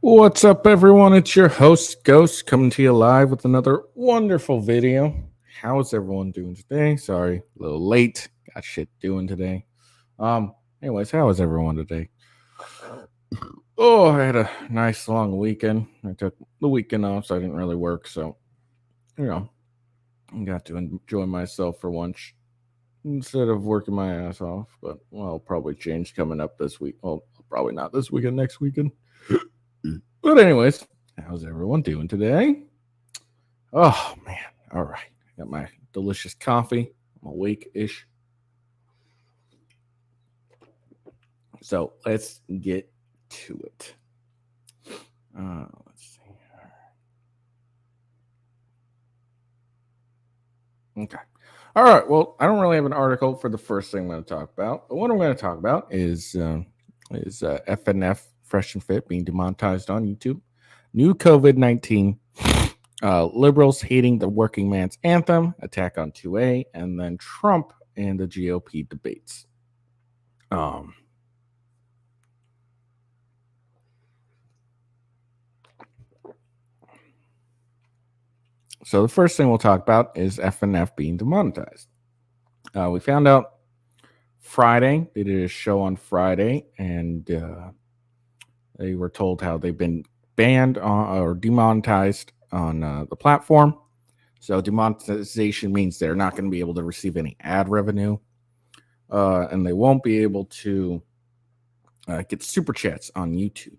What's up, everyone? It's your host, Ghost, coming to you live with another wonderful video. How is everyone doing today? Sorry, a little late. Got shit doing today. Anyways, how is everyone today? Oh, I had a nice long weekend. I took the weekend off, so I didn't really work. So, you know, I got to enjoy myself for once instead of working my ass off. But, well, I'll probably change coming up this week. Well, probably not this weekend, next weekend. But, anyways, how's everyone doing today? Oh man! All right, got my delicious coffee. I'm awake ish. So let's get to it. Let's see. Okay. All right. Well, I don't really have an article for the first thing I'm going to talk about, but what I'm going to talk about is FNF Fresh and Fit being demonetized on YouTube. New COVID-19. Liberals hating the working man's anthem, attack on 2A, and then Trump and the GOP debates. So the first thing we'll talk about is FNF being demonetized. We found out Friday. They did a show on Friday, and they were told how they've been banned or demonetized on the platform. So demonetization means they're not going to be able to receive any ad revenue, and they won't be able to get super chats on YouTube.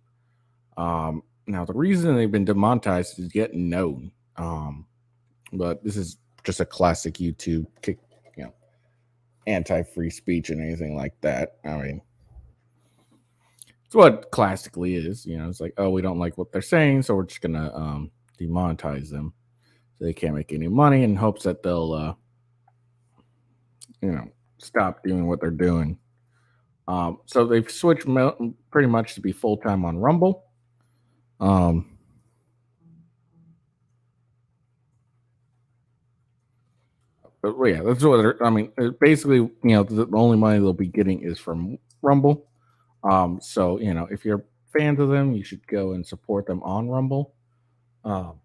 Now, the reason they've been demonetized is yet known. But this is just a classic YouTube anti-free speech and anything like that. I mean, it's what classically is. It's like, oh, we don't like what they're saying, so we're just gonna demonetize them so they can't make any money in hopes that they'll stop doing what they're doing. So they've switched pretty much to be full time on Rumble. But yeah, that's what I mean. Basically, the only money they'll be getting is from Rumble. So if you're fans of them, you should go and support them on Rumble. Um,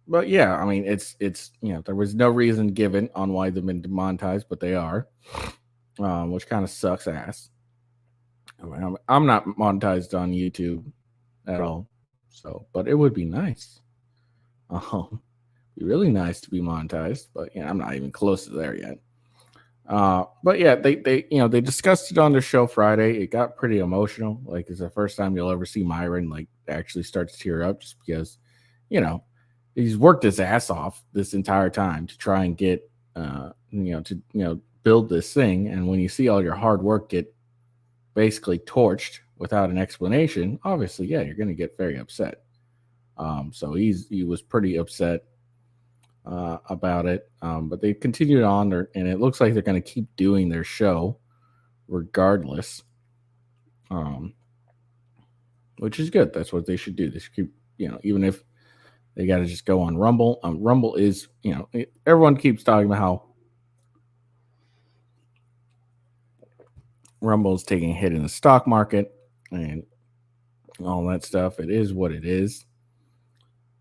but yeah, I mean, it's there was no reason given on why they've been demonetized, but they are, which kind of sucks ass. I mean, I'm not monetized on YouTube at all, so but it would be nice. Be really nice to be monetized, but I'm not even close to there yet. But yeah, they discussed it on their show Friday. It got pretty emotional. Like it's the first time you'll ever see Myron like actually start to tear up, just because you know he's worked his ass off this entire time to try and get build this thing. And when you see all your hard work get basically torched without an explanation, obviously, yeah, you're going to get very upset. So he was pretty upset about it. But they continued on, and it looks like they're going to keep doing their show regardless, which is good. That's what they should do. They should keep, even if they got to just go on Rumble. Rumble is, everyone keeps talking about how Rumble is taking a hit in the stock market and all that stuff. It is what it is.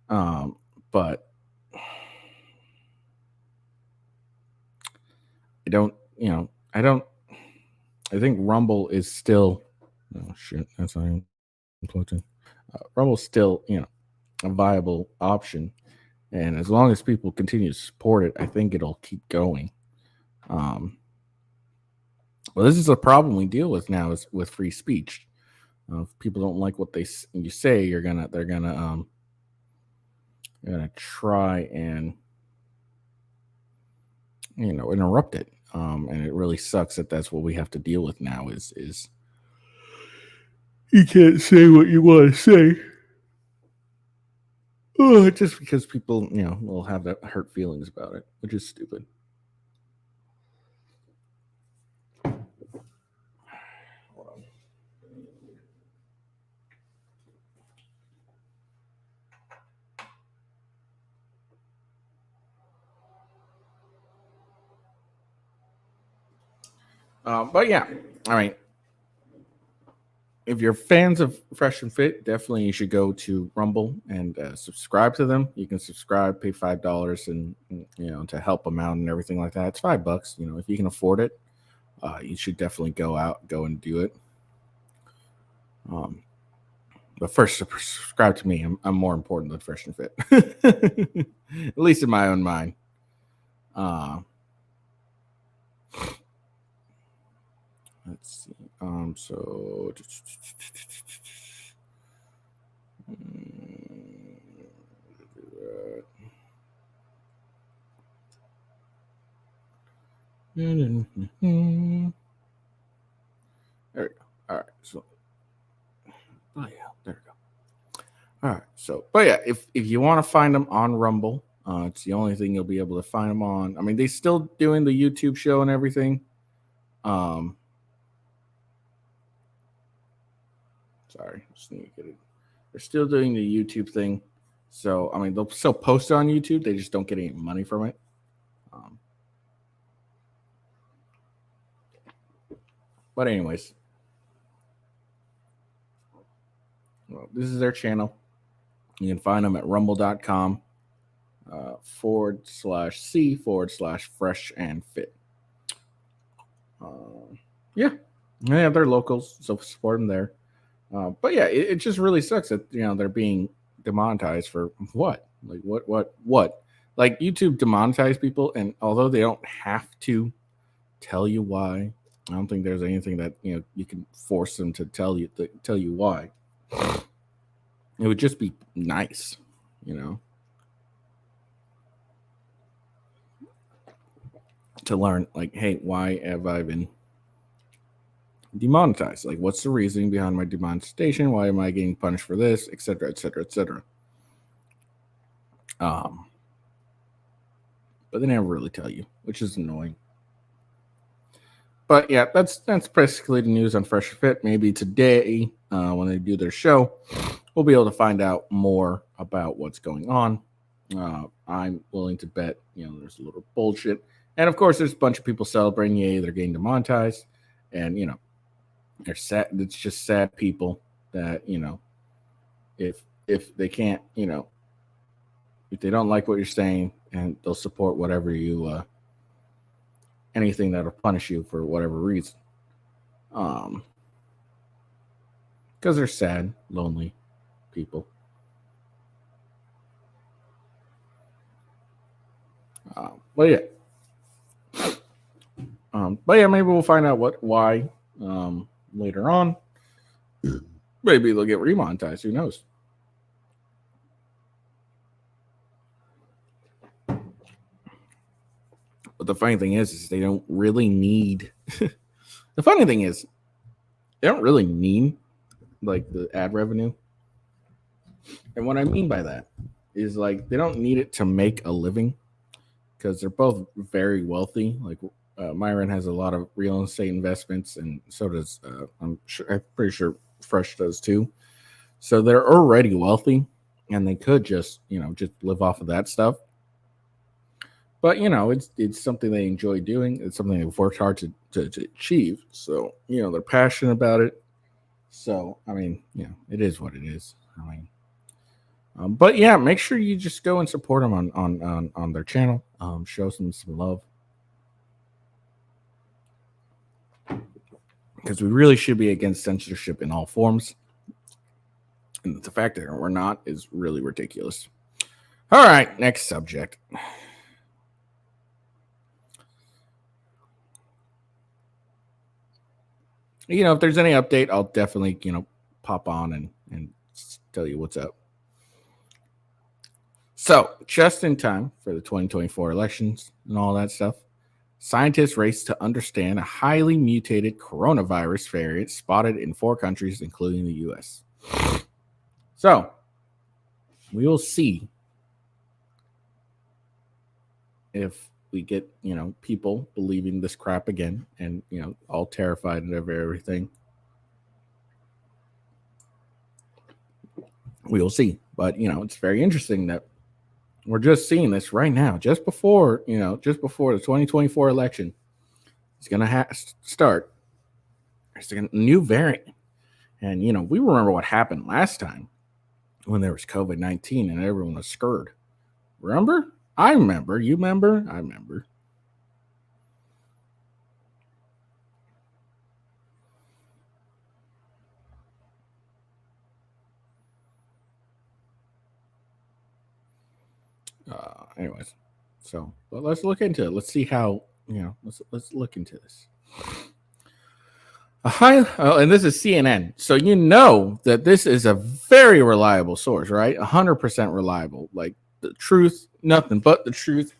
But I don't, I think Rumble is still, oh shit, that's not even plugged in. Rumble's still, a viable option. And as long as people continue to support it, I think it'll keep going. Well, this is a problem we deal with now is with free speech. If people don't like what you say, they're gonna try and interrupt it. And it really sucks that that's what we have to deal with now. Is you can't say what you want to say. Oh, just because people, will have that hurt feelings about it, which is stupid. But yeah, I mean, if you're fans of Fresh and Fit, definitely you should go to Rumble and subscribe to them. You can subscribe, pay $5, and to help them out and everything like that. It's $5. If you can afford it, you should definitely go and do it. But first, subscribe to me. I'm more important than Fresh and Fit, at least in my own mind. Let's see. So. There we go. All right. So, oh yeah, there we go. All right. So, but yeah, if you want to find them on Rumble, it's the only thing you'll be able to find them on. I mean, they still doing the YouTube show and everything. Sorry, just need to get it. They're still doing the YouTube thing. So, I mean, they'll still post it on YouTube. They just don't get any money from it. But anyways, well, this is their channel. You can find them at rumble.com /C/fresh and fit. Yeah, they're locals, so support them there. But yeah, it just really sucks that they're being demonetized for what? Like what? Like YouTube demonetized people, and although they don't have to tell you why, I don't think there's anything that you can force them to tell you why. It would just be nice, to learn, like, hey, why have I been demonetized? Like, what's the reasoning behind my demonetization? Why am I getting punished for this, etc., etc., etc.? But they never really tell you, which is annoying. But yeah, that's basically the news on Fresh and Fit. Maybe today, when they do their show, we'll be able to find out more about what's going on. I'm willing to bet, there's a little bullshit. And of course, there's a bunch of people celebrating, yay, they're getting demonetized. And, they're sad. It's just sad people that, if they can't, if they don't like what you're saying, and they'll support whatever you, anything that'll punish you for whatever reason. Because they're sad, lonely people. But yeah. Maybe we'll find out why later on. Maybe they'll get remonetized. Who knows? But the funny thing is they don't really need. The funny thing is, they don't really need like the ad revenue. And what I mean by that is, like, they don't need it to make a living, because they're both very wealthy. Like, Myron has a lot of real estate investments, and so does I'm pretty sure Fresh does too. So they're already wealthy, and they could just live off of that stuff. But it's something they enjoy doing. It's something they've worked hard to achieve. So they're passionate about it. So I mean, it is what it is. I mean, but yeah, make sure you just go and support them on their channel. Show them some love, because we really should be against censorship in all forms. And the fact that we're not is really ridiculous. All right, next subject. If there's any update, I'll definitely, pop on and tell you what's up. So, just in time for the 2024 elections and all that stuff, scientists race to understand a highly mutated coronavirus variant spotted in 4 countries, including the U.S. So, we will see if we get, people believing this crap again and, all terrified of everything. We will see. But, it's very interesting that we're just seeing this right now, just before the 2024 election is going to start. There's a new variant. And, we remember what happened last time when there was COVID-19 and everyone was scared. Remember? I remember. You remember? I remember. Anyways, so but let's look into it. Let's see how, let's look into this. And this is CNN. So that this is a very reliable source, right? 100% reliable. Like the truth, nothing but the truth.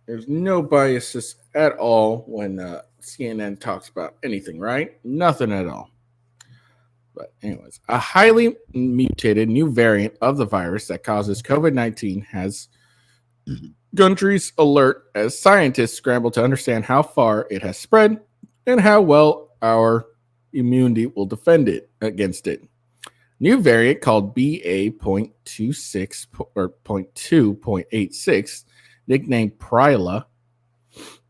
There's no biases at all when CNN talks about anything, right? Nothing at all. But anyways, a highly mutated new variant of the virus that causes COVID-19 has countries alert as scientists scramble to understand how far it has spread and how well our immunity will defend it against it. New variant called BA.26 or 0.2.86, nicknamed Pryla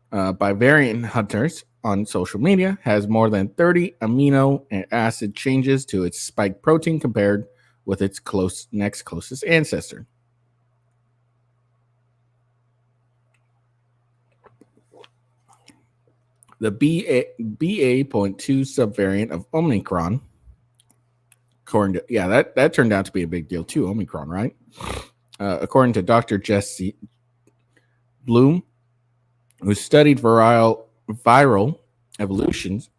by variant hunters on social media, has more than 30 amino acid changes to its spike protein compared with its next closest ancestor. The BA.2 subvariant of Omicron, according to, that turned out to be a big deal too, Omicron, right? According to Dr. Jesse Bloom, who studied viral evolutions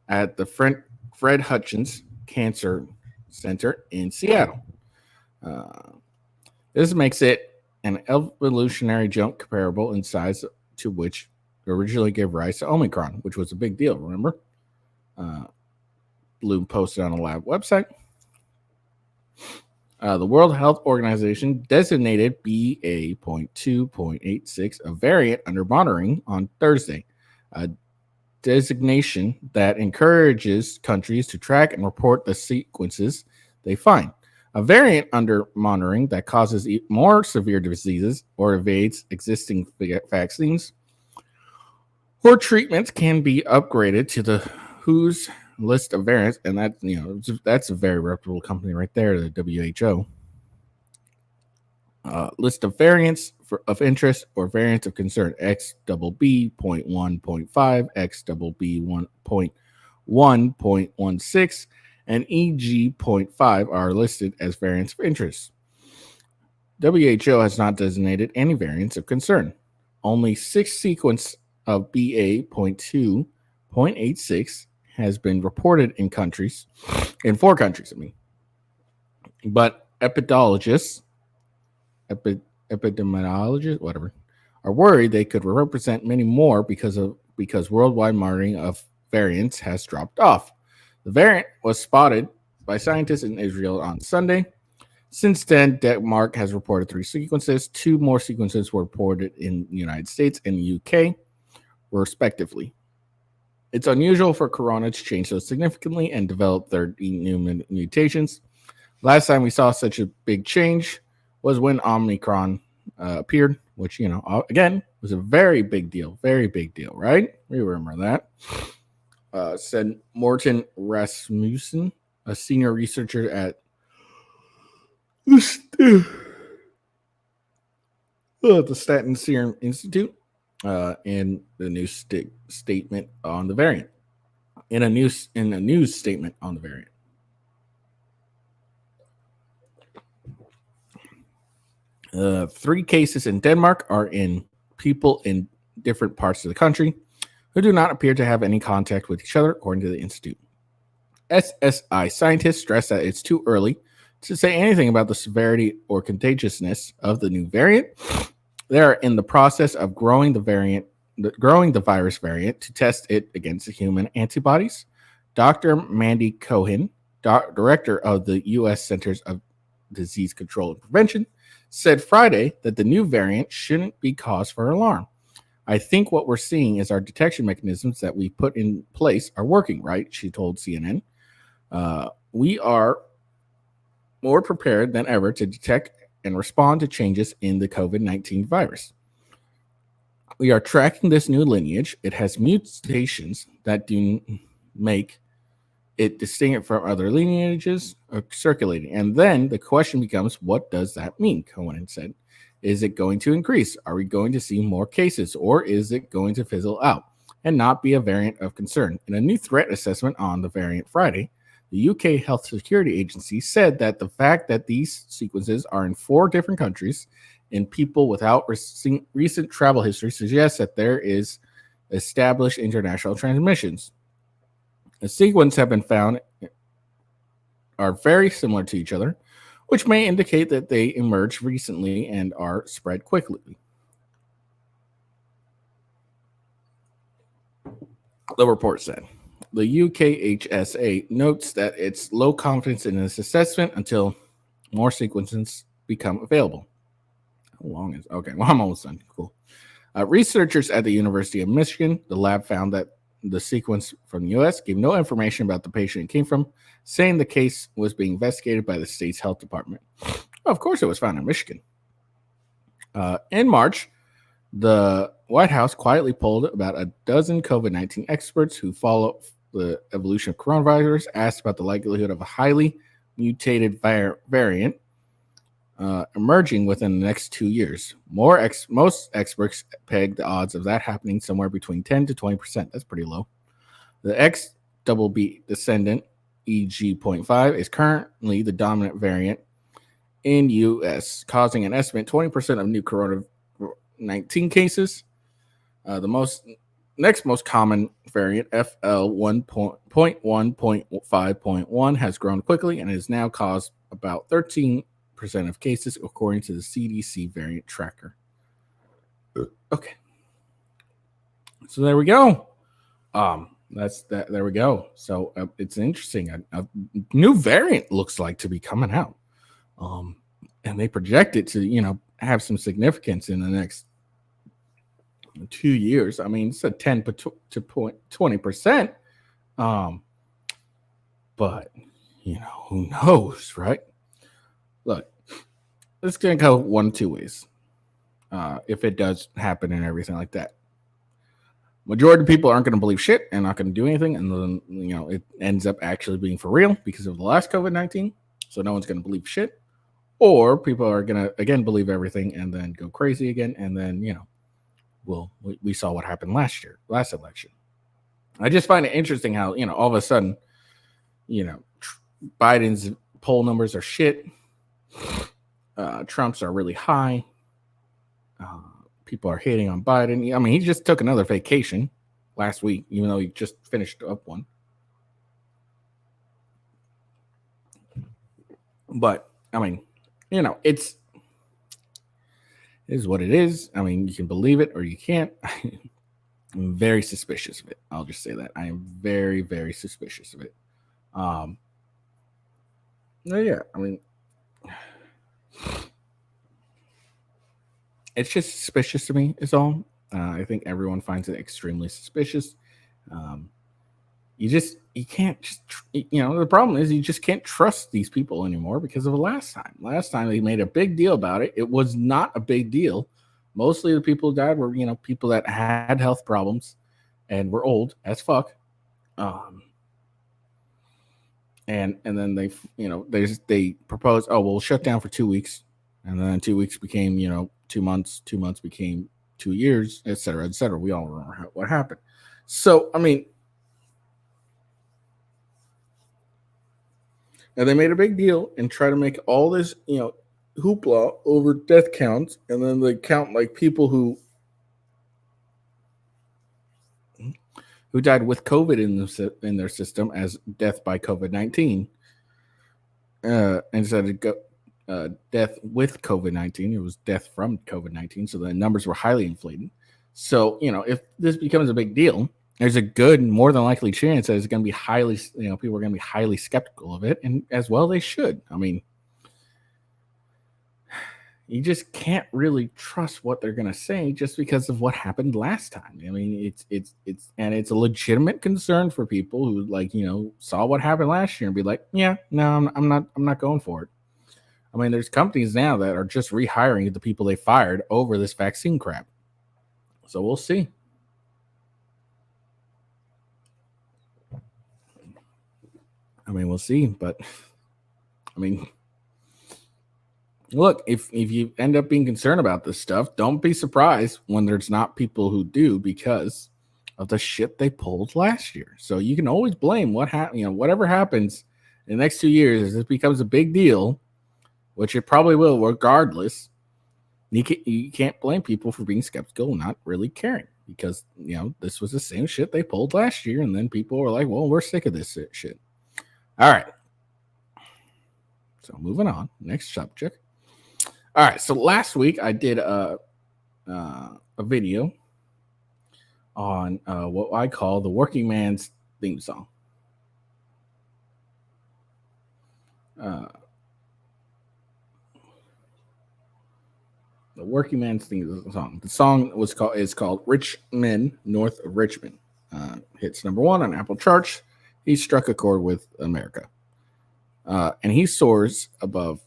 at the Fred Hutchins Cancer Center in Seattle. This makes it an evolutionary jump comparable in size to which originally gave rise to Omicron, which was a big deal, remember? Bloom posted on a lab website. The World Health Organization designated BA.2.86 a variant under monitoring on Thursday, a designation that encourages countries to track and report the sequences they find. A variant under monitoring that causes more severe diseases or evades existing vaccines or treatments can be upgraded to the WHO's list of variants, and that's a very reputable company right there, the WHO. List of variants of interest or variants of concern: XBB.1.5, XBB.1.16, and EG.5 are listed as variants of interest. WHO has not designated any variants of concern. Only 6 sequences of BA.2.86 has been reported in 4 countries, But epidemiologists, whatever, are worried they could represent many more because worldwide monitoring of variants has dropped off. The variant was spotted by scientists in Israel on Sunday. Since then, Denmark has reported 3 sequences. 2 more sequences were reported in the United States and the UK, respectively. It's unusual for corona to change so significantly and develop 30 new mutations. Last time we saw such a big change was when Omicron appeared, which, again, was a very big deal, right? We remember that. Said Morten Rasmussen, a senior researcher at the Staten Serum Institute, in the new statement on the variant. In a news statement on the variant. 3 cases in Denmark are in people in different parts of the country who do not appear to have any contact with each other, according to the institute. SSI scientists stress that it's too early to say anything about the severity or contagiousness of the new variant. They are in the process of growing the virus variant to test it against human antibodies. Dr. Mandy Cohen, director of the U.S. Centers of Disease Control and Prevention, said Friday that the new variant shouldn't be cause for alarm. I think what we're seeing is our detection mechanisms that we put in place are working, right? She told CNN. We are more prepared than ever to detect and respond to changes in the COVID-19 virus. We are tracking this new lineage. It has mutations that do make it distinct from other lineages circulating. And then the question becomes, what does that mean? Cohen said. Is it going to increase? Are we going to see more cases, or is it going to fizzle out and not be a variant of concern? In a new threat assessment on the variant Friday, the UK Health Security Agency said that the fact that these sequences are in 4 different countries in people without recent travel history suggests that there is established international transmissions. The sequences have been found are very similar to each other, which may indicate that they emerged recently and are spread quickly. The report said. The UKHSA notes that it's low confidence in this assessment until more sequences become available. How long is okay? Well, I'm almost done. Cool. Researchers at the University of Michigan, the lab found that the sequence from the U.S. gave no information about the patient it came from, saying the case was being investigated by the state's health department. Well, of course, it was found in Michigan. In March, the White House quietly polled about a dozen COVID-19 experts who follow the evolution of coronavirus, asked about the likelihood of a highly mutated variant emerging within the next 2 years. Most experts peg the odds of that happening somewhere between 10 to 20%. That's pretty low. The XBB descendant, EG.5, is currently the dominant variant in U.S., causing an estimate 20% of new COVID-19 cases. The next most common variant, FL1.1.5.1, has grown quickly and has now caused about 13% of cases, according to the CDC variant tracker. Okay, so there we go. That's that. There we go. So it's interesting. A new variant looks like to be coming out, and they project it to have some significance in the next 2 years. I mean, it's a 10 to 20%. But who knows, right? Look, it's gonna go 1 of 2 ways. If it does happen and everything like that, majority of people aren't going to believe shit and not going to do anything, and then it ends up actually being for real because of the last COVID-19. So no one's going to believe shit, or people are going to again believe everything and then go crazy again, and then we saw what happened last election. I just find it interesting how all of a sudden Biden's poll numbers are shit. Trump's are really high. People are hating on Biden. I mean, he just took another vacation last week, even though he just finished up one. But I mean, it is what it is. I mean, you can believe it or you can't. I'm very suspicious of it. I'll just say that. I am very, very suspicious of it. Yeah, I mean, it's just suspicious to me, is all. I think everyone finds it extremely suspicious. You can't just, the problem is you just can't trust these people anymore because of the last time. Last time they made a big deal about it. It was not a big deal. Mostly the people who died were, people that had health problems and were old as fuck. And then they proposed, oh, we'll shut down for 2 weeks. And then 2 weeks became, 2 months. 2 months became 2 years, et cetera, et cetera. We all remember what happened. So, I mean, and they made a big deal and try to make all this, hoopla over death counts. And then they count like people who died with COVID in their system as death by COVID-19. Instead of death with COVID-19, it was death from COVID-19. So the numbers were highly inflated. So, if this becomes a big deal, there's a good, more than likely chance that it's going to be highly, people are going to be highly skeptical of it. And as well, they should. I mean, you just can't really trust what they're going to say just because of what happened last time. I mean, it's a legitimate concern for people who saw what happened last year and be like, yeah, no, I'm not going for it. I mean, there's companies now that are just rehiring the people they fired over this vaccine crap. So we'll see. I mean, we'll see. But I mean, look, if you end up being concerned about this stuff, don't be surprised when there's not people who do, because of the shit they pulled last year. So you can always blame what happened. Whatever happens in the next 2 years, if it becomes a big deal, which it probably will, regardless. You can't blame people for being skeptical and not really caring, because this was the same shit they pulled last year, and then people were like, "Well, we're sick of this shit." All right. So moving on, next subject. All right. So last week I did a video on what I call the working man's theme song. The working man's theme song. The song is called "Rich Men North of Richmond." Hits number 1 on Apple charts. He struck a chord with America, and he soars above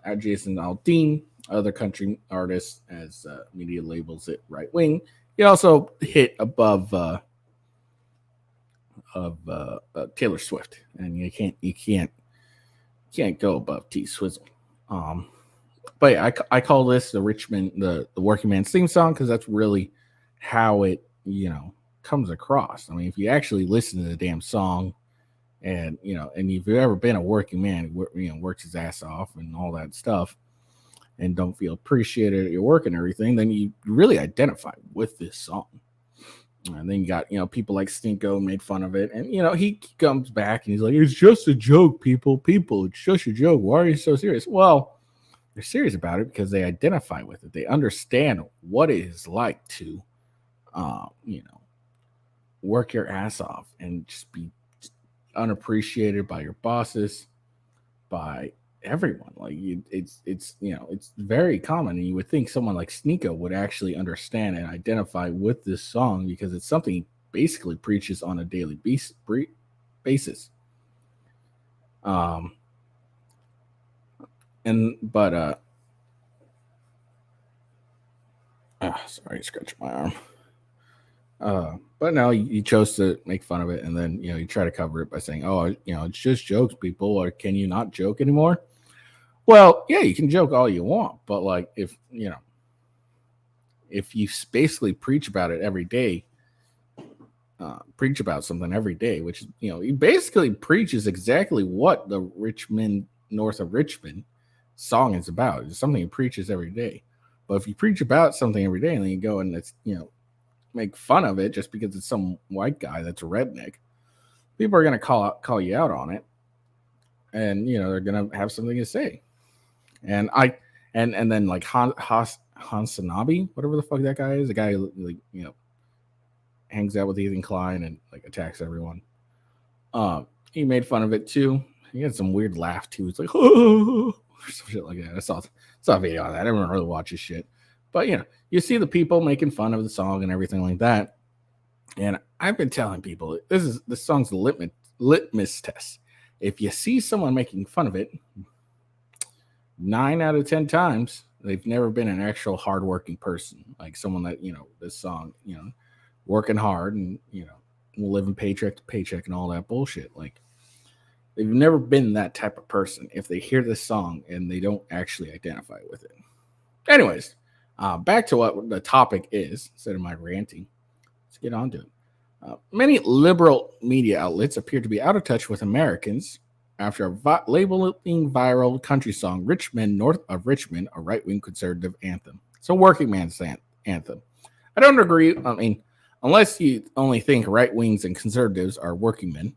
adjacent Aldean, other country artists, as media labels it right wing. He also hit above Taylor Swift, and you can't go above T Swizzle. But yeah, I call this the the working man's theme song, because that's really how it comes across. I mean, if you actually listen to the damn song, and and if you've ever been a working man who works his ass off and all that stuff, and don't feel appreciated at your work and everything, then you really identify with this song. And then you got people like Stinko made fun of it, and he comes back and he's like, "It's just a joke, people, it's just a joke. Why are you so serious?" Well, they're serious about it because they identify with it. They understand what it is like to work your ass off and just be unappreciated by your bosses, by everyone. Like it's very common, and you would think someone like Sneeko would actually understand and identify with this song, because it's something he basically preaches on a daily basis. Sorry, scratch my arm. But no, you chose to make fun of it, and then you try to cover it by saying, "Oh, it's just jokes, people." Or can you not joke anymore? Well, yeah, you can joke all you want, but like if you basically preach about it every day, preach about something every day, which he basically preaches exactly what the Richmond North of Richmond song is about. It's something he preaches every day. But if you preach about something every day and then you go and it's make fun of it just because it's some white guy that's a redneck, people are going to call you out on it, and they're going to have something to say. And then like Hansanabi, whatever the fuck that guy is, the guy who, like hangs out with Ethan Klein and like attacks everyone. He made fun of it too. He had some weird laugh too. It's like, oh, or some shit like that. I saw a video on that. I didn't really watch his shit, but you see the people making fun of the song and everything like that. And I've been telling people this song's the litmus test. If you see someone making fun of it, 9 out of 10 times they've never been an actual hardworking person, like someone that this song working hard and living paycheck to paycheck and all that bullshit. Like, they've never been that type of person if they hear this song and they don't actually identify with it. Anyways, back to what the topic is instead of my ranting. Let's get on to it. Many liberal media outlets appear to be out of touch with Americans after labeling viral country song "Rich Men North of Richmond" a right-wing conservative anthem. It's a working man's anthem. I don't agree. I mean, unless you only think right-wings and conservatives are working men,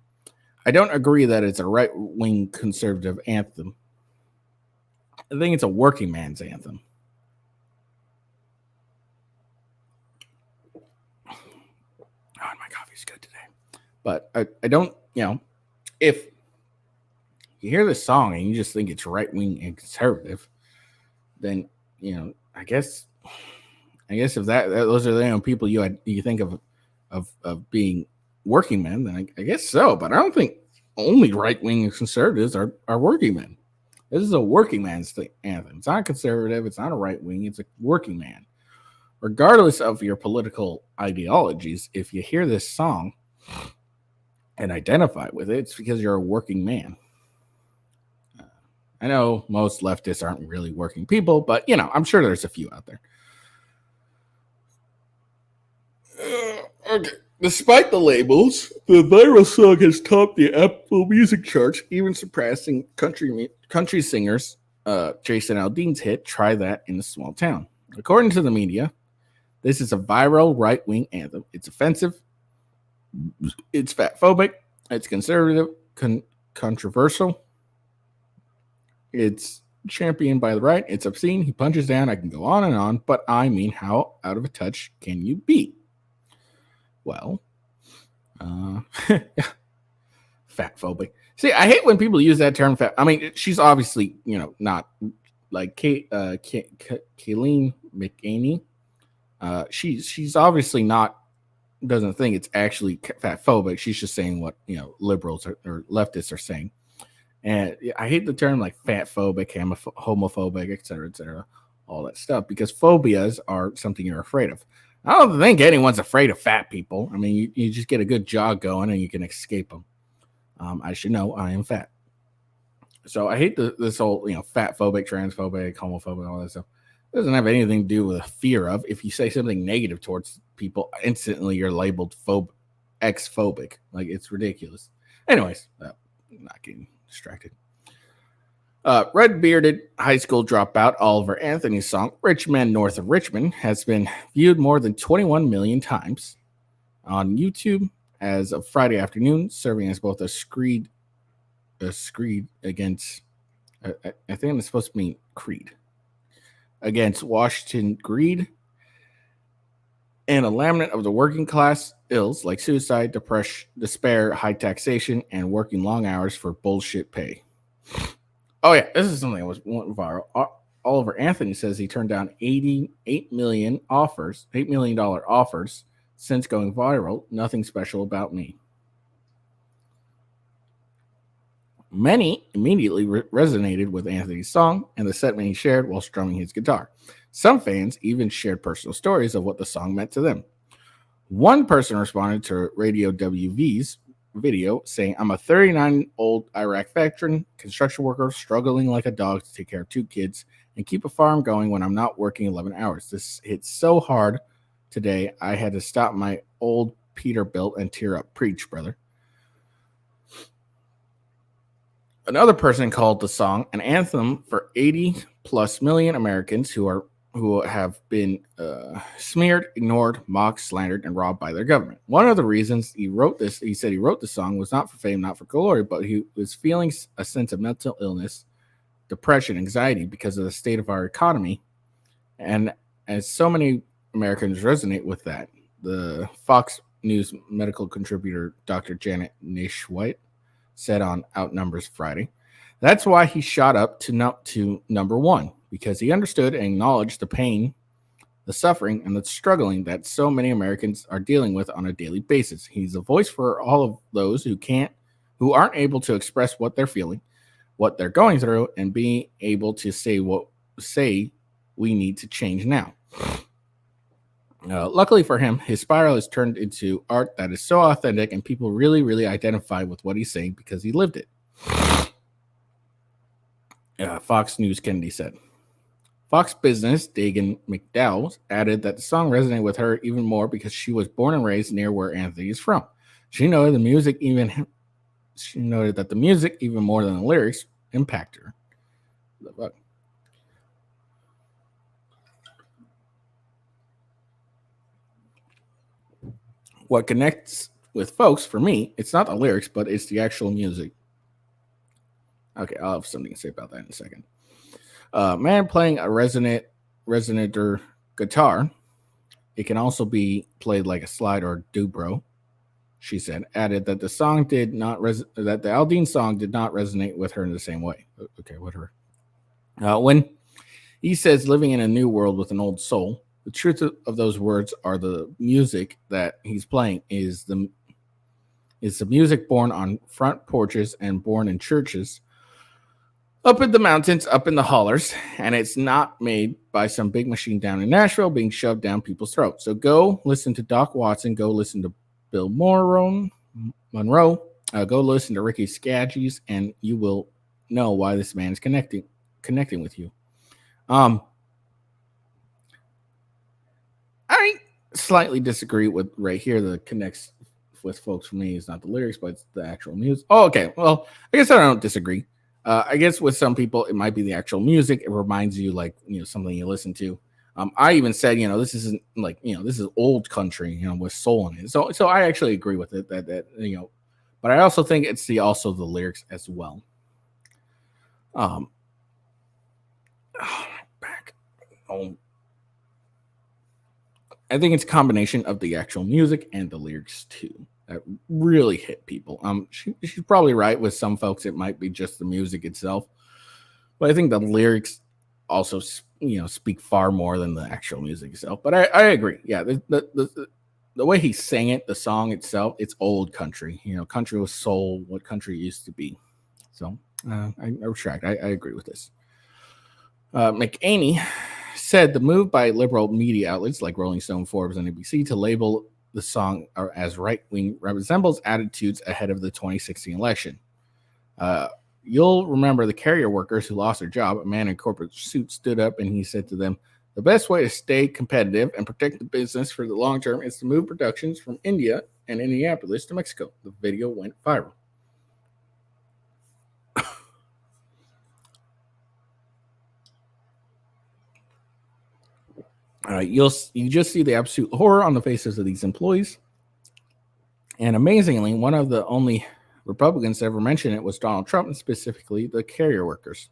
I don't agree that it's a right-wing conservative anthem. I think it's a working man's anthem. Oh, my coffee's good today. But I don't, if you hear this song and you just think it's right-wing and conservative, then, I guess if those are the people you think of being working men, then I guess so. But I don't think only right-wing conservatives are working men. This is a working man's anthem. It's not conservative. It's not a right-wing. It's a working man. regardless of your political ideologies, if you hear this song and identify with it, it's because you're a working man. I know most leftists aren't really working people, but I'm sure there's a few out there. Okay. Despite the labels, the viral song has topped the Apple Music charts, even surpassing country singers Jason Aldean's hit "Try That in a Small Town." According to the media, this is a viral right-wing anthem. It's offensive, it's fatphobic, it's conservative, controversial, it's championed by the right, it's obscene, he punches down, I can go on and on, but I mean, how out of touch can you be? Well, fatphobic. See, I hate when people use that term. Fat. I mean, she's obviously, not like Kayleen McAney. She's obviously not, doesn't think it's actually fatphobic. She's just saying what liberals or leftists are saying. And I hate the term like fatphobic, homophobic, etc., all that stuff, because phobias are something you're afraid of. I don't think anyone's afraid of fat people. I mean, you just get a good jog going and you can escape them. I should know I am fat. So I hate this whole, fatphobic, transphobic, homophobic, all that stuff. It doesn't have anything to do with a fear of. If you say something negative towards people, instantly you're labeled ex-phobic. Like, it's ridiculous. Anyways, not getting distracted. Red-bearded high school dropout Oliver Anthony's song "Rich Men North of Richmond" has been viewed more than 21 million times on YouTube as of Friday afternoon, serving as both a screed against, I think it's supposed to mean creed, against Washington greed, and a lament of the working class ills like suicide, depression, despair, high taxation, and working long hours for bullshit pay. Oh yeah, this is something that went viral. Oliver Anthony says he turned down $8 million offers since going viral. Nothing special about me. Many immediately resonated with Anthony's song and the sentiment he shared while strumming his guitar. Some fans even shared personal stories of what the song meant to them. One person responded to Radio WV's video saying, "I'm a 39-year-old Iraq veteran, construction worker, struggling like a dog to take care of 2 kids and keep a farm going when I'm not working 11 hours. This hit so hard today, I had to stop my old Peterbilt and tear up. Preach, brother." Another person called the song an anthem for 80 plus million Americans who have been smeared, ignored, mocked, slandered, and robbed by their government. One of the reasons he said he wrote the song was not for fame, not for glory, but he was feeling a sense of mental illness, depression, anxiety because of the state of our economy. And as so many Americans resonate with that, the Fox News medical contributor, Dr. Janet Nishwhite, said on Outnumbers Friday, that's why he shot up to number 1, because he understood and acknowledged the pain, the suffering, and the struggling that so many Americans are dealing with on a daily basis. He's a voice for all of those who aren't able to express what they're feeling, what they're going through, and being able to say we need to change now. Luckily for him, his spiral has turned into art that is so authentic, and people really, really identify with what he's saying because he lived it. Fox News Kennedy said. Fox Business Dagan McDowell added that the song resonated with her even more because she was born and raised near where Anthony is from. She noted that the music, even more than the lyrics, impact her. What connects with folks, for me, it's not the lyrics, but it's the actual music. Okay, I'll have something to say about that in a second. Man playing a resonator guitar. It can also be played like a slide or dobro, she said. Added that the Aldean song did not resonate with her in the same way. Okay, whatever. When he says living in a new world with an old soul, the truth of those words are the music that he's playing is the music born on front porches and born in churches up in the mountains, up in the hollers, and it's not made by some big machine down in Nashville being shoved down people's throats. So go listen to Doc Watson, go listen to Bill Monroe, go listen to Ricky Skaggs, and you will know why this man is connecting with you. I slightly disagree with right here. The connects with folks for me is not the lyrics, but it's the actual music. Oh, okay. Well, I guess I don't disagree. I guess with some people, it might be the actual music. It reminds you, like, something you listen to. I even said, this isn't like, this is old country, with soul in it. So I actually agree with it that but I also think it's also the lyrics as well. Back. I think it's a combination of the actual music and the lyrics too that really hit people. She's probably right. With some folks, it might be just the music itself, but I think the lyrics also, speak far more than the actual music itself. But I agree. Yeah, the way he sang it, the song itself, it's old country. Country with soul, what country used to be. So I retract. I agree with this. McAney said the move by liberal media outlets like Rolling Stone, Forbes, and ABC to label the song as right-wing resembles attitudes ahead of the 2016 election. You'll remember the carrier workers who lost their job. A man in corporate suit stood up and he said to them, "The best way to stay competitive and protect the business for the long term is to move productions from India and Indianapolis to Mexico." The video went viral. You just see the absolute horror on the faces of these employees. And amazingly, one of the only Republicans to ever mention it was Donald Trump, and specifically the carrier workers.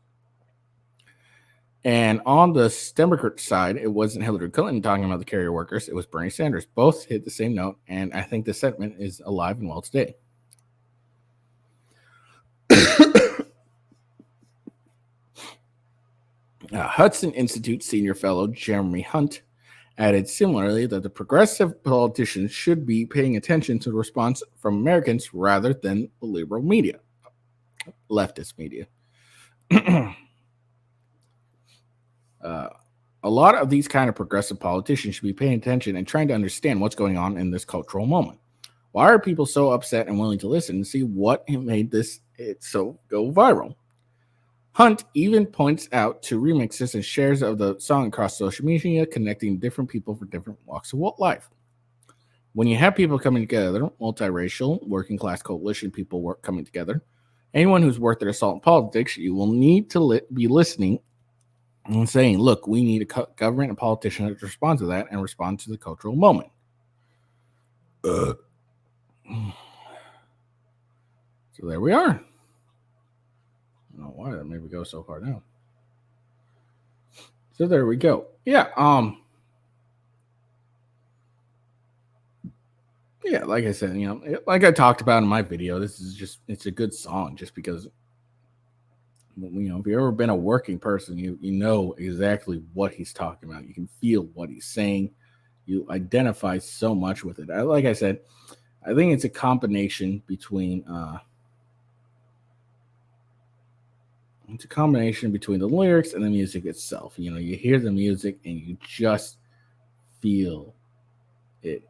And on the Democrat side, it wasn't Hillary Clinton talking about the carrier workers. It was Bernie Sanders. Both hit the same note, and I think the sentiment is alive and well today. Hudson Institute senior fellow Jeremy Hunt added similarly that the progressive politicians should be paying attention to the response from Americans rather than the liberal media, leftist media. A lot of these kind of progressive politicians should be paying attention and trying to understand what's going on in this cultural moment. Why are people so upset and willing to listen and see what made it so go viral? Hunt even points out to remixes and shares of the song across social media, connecting different people for different walks of life. When you have people coming together, multiracial, working class coalition people coming together, anyone who's worth their salt in politics, you will need to be listening and saying, look, we need a government and politician to respond to that and respond to the cultural moment. So there we are. I don't know why that made me go so far down. So there we go. Yeah. Yeah, like I said, like I talked about in my video, it's a good song just because, if you've ever been a working person, you know exactly what he's talking about. You can feel what he's saying. You identify so much with it. Like I said, I think it's a combination between the lyrics and the music itself. You hear the music and you just feel it.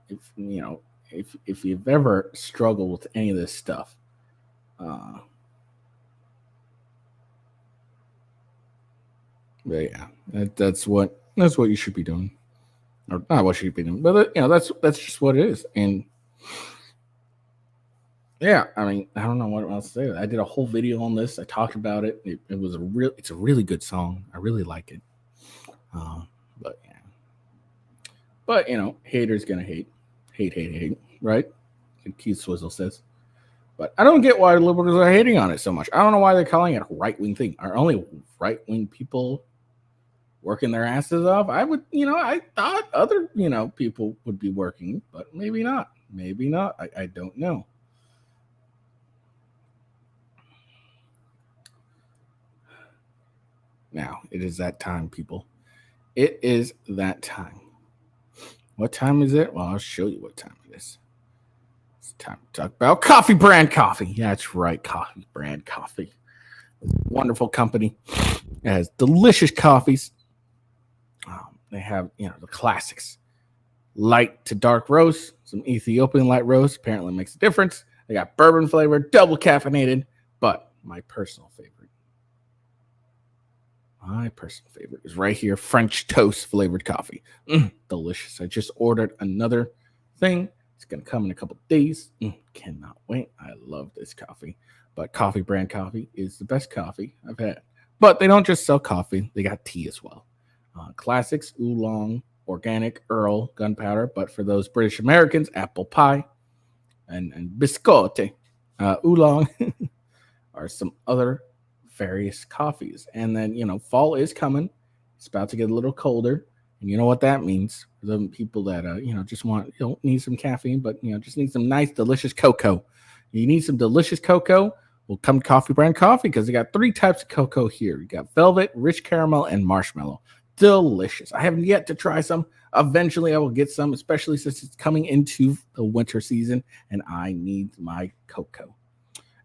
If you've ever struggled with any of this stuff, but yeah, that's what you should be doing, or not what you should be doing, but that's just what it is. And yeah, I mean, I don't know what else to say. I did a whole video on this. I talked about it. It's a really good song. I really like it. But yeah, but haters gonna hate, right? Like Keith Swizzle says. But I don't get why liberals are hating on it so much. I don't know why they're calling it a right-wing thing. Are only right-wing people working their asses off? I thought other, people would be working, but maybe not. Maybe not. I don't know. Now, it is that time, people. It is that time. What time is it? Well, I'll show you what time it is. It's time to talk about coffee brand coffee. Yeah, that's right, coffee brand coffee. Wonderful company. It has delicious coffees. They have, the classics. Light to dark roast, some Ethiopian light roast. Apparently makes a difference. They got bourbon flavor, double caffeinated. But my personal favorite is right here, French toast flavored coffee. Delicious. I just ordered another thing. It's going to come in a couple days. Cannot wait. I love this coffee. But Coffee Brand Coffee is the best coffee I've had. But they don't just sell coffee, they got tea as well. Classics, oolong, organic, Earl, gunpowder. But for those British Americans, apple pie and biscotti. Oolong are some other various coffees. And then, fall is coming. It's about to get a little colder. And you know what that means for the people that, just don't need some caffeine, but, just need some nice, delicious cocoa. You need some delicious cocoa. Well, come to Coffee Brand Coffee because they got 3 types of cocoa here. You got velvet, rich caramel, and marshmallow. Delicious. I haven't yet to try some. Eventually, I will get some, especially since it's coming into the winter season and I need my cocoa.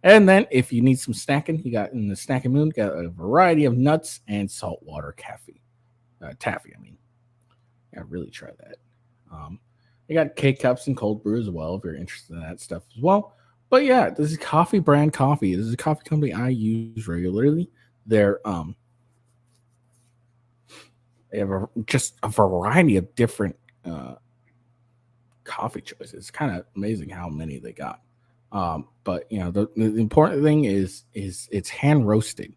And then if you need some snacking, you got in the snacking mood, got a variety of nuts and saltwater taffy. Yeah, really try that. You got K-Cups and cold brew as well if you're interested in that stuff as well. But yeah, this is Coffee Brand Coffee. This is a coffee company I use regularly. They have just a variety of different coffee choices. It's kind of amazing how many they got. But the important thing is it's hand roasted.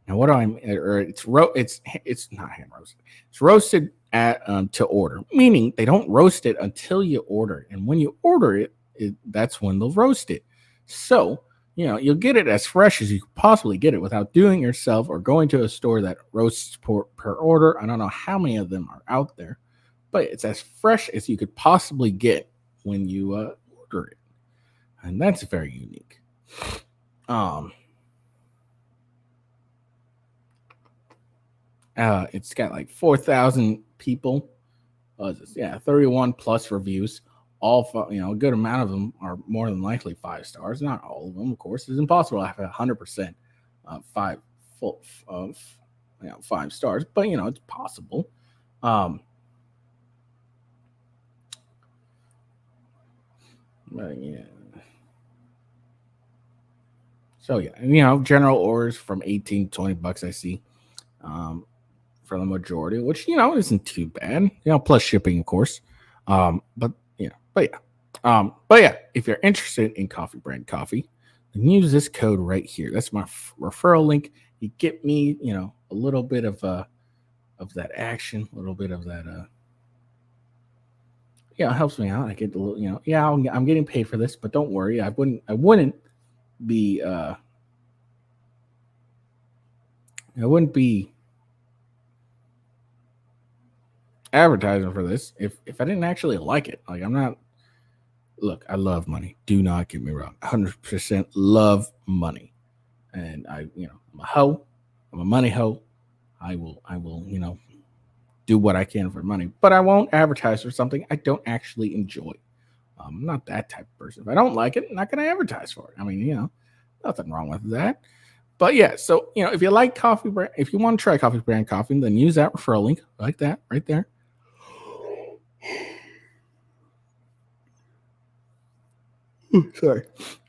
Now what do I mean? Or it's not hand roasted. It's roasted at to order, meaning they don't roast it until you order. And when you order it, that's when they'll roast it. So you'll get it as fresh as you could possibly get it without doing it yourself or going to a store that roasts per order. I don't know how many of them are out there, but it's as fresh as you could possibly get when you order it. And that's very unique. It's got like 4,000 people. 31 plus reviews. All a good amount of them are more than likely 5 stars. Not all of them, of course. It's impossible to have 100% 5 stars, but it's possible. But yeah. So yeah, general orders from 18 to 20 bucks I see for the majority, which isn't too bad. Plus shipping, of course. But if you're interested in Coffee Brand Coffee, then use this code right here. That's my referral link. You get me, a little bit of that action, a little bit of that. It helps me out. I get a little, I'm getting paid for this, but don't worry, I wouldn't be advertising for this if I didn't actually like it. Like I'm not. Look, I love money. Do not get me wrong. 100% love money, and I'm a hoe. I'm a money hoe. I will, do what I can for money, but I won't advertise for something I don't actually enjoy. I'm not that type of person. If I don't like it, I'm not going to advertise for it. I mean, nothing wrong with that. But yeah, so if you like Coffee Brand, if you want to try Coffee Brand Coffee, then use that referral link like that right there. Sorry.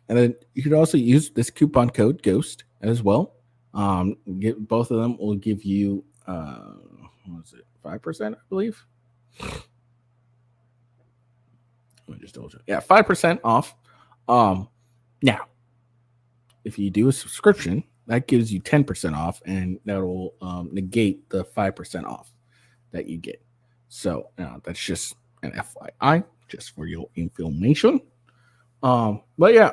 And then you could also use this coupon code GHOST as well. Get both of them will give you what was it, 5%, I believe. I just told you. Yeah, 5% off. Now, if you do a subscription, that gives you 10% off, and that will negate the 5% off that you get. So that's just an FYI, just for your information. But yeah.